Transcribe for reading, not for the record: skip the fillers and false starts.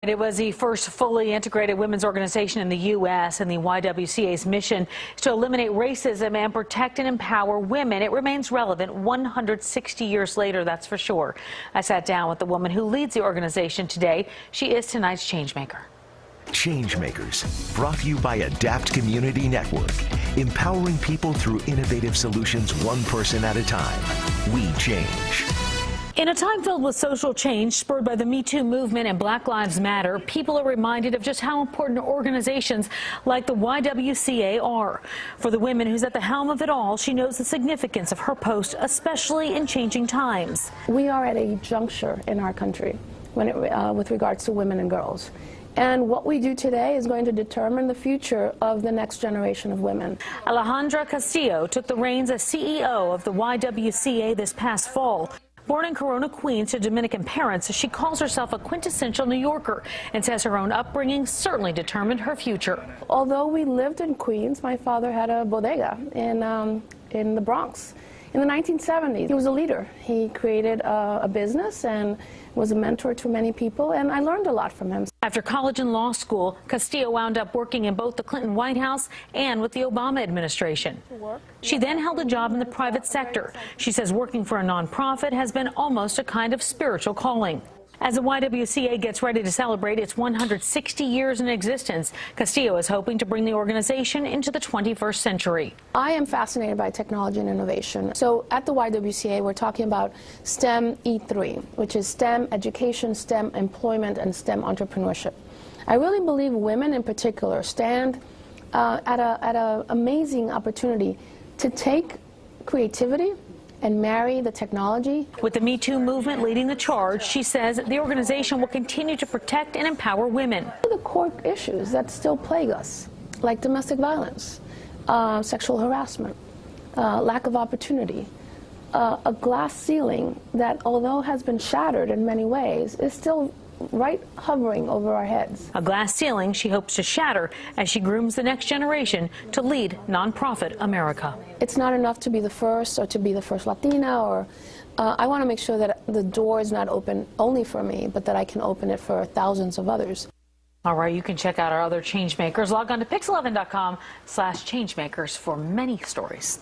It was the first fully integrated women's organization in the U.S., and the YWCA's mission is to eliminate racism and protect and empower women. It remains relevant 160 years later, that's for sure. I sat down with the woman who leads the organization today. She is tonight's Changemaker. Changemakers, brought to you by Adapt Community Network, empowering people through innovative solutions one person at a time. We change. In a time filled with social change spurred by the Me Too movement and Black Lives Matter, people are reminded of just how important organizations like the YWCA are. For the woman who's at the helm of it all, she knows the significance of her post, especially in changing times. We are at a juncture in our country with regards to women and girls. And what we do today is going to determine the future of the next generation of women. Alejandra Castillo took the reins as CEO of the YWCA this past fall. Born in Corona, Queens, to Dominican parents, she calls herself a quintessential New Yorker and says her own upbringing certainly determined her future. Although we lived in Queens, my father had a bodega in the Bronx. In the 1970s, he was a leader. He created a business and was a mentor to many people, and I learned a lot from him. After college and law school, Castillo wound up working in both the Clinton White House and with the Obama administration. She then held a job in the private sector. She says working for a nonprofit has been almost a kind of spiritual calling. As the YWCA gets ready to celebrate its 160 years in existence, Castillo is hoping to bring the organization into the 21st century. I am fascinated by technology and innovation. So at the YWCA, we're talking about STEM E3, which is STEM education, STEM employment, and STEM entrepreneurship. I really believe women in particular stand at an amazing opportunity to take creativity and marry the technology. With the Me Too movement leading the charge, she says the organization will continue to protect and empower women. The core issues that still plague us, like domestic violence, sexual harassment, lack of opportunity, a glass ceiling that, although has been shattered in many ways, is still right hovering over our heads. A glass ceiling she hopes to shatter as she grooms the next generation to lead nonprofit America. It's not enough to be the first or to be the first Latina, or I want to make sure that the door is not open only for me, but that I can open it for thousands of others. All right, you can check out our other Changemakers. Log on to PIX11.com/Changemakers for many stories.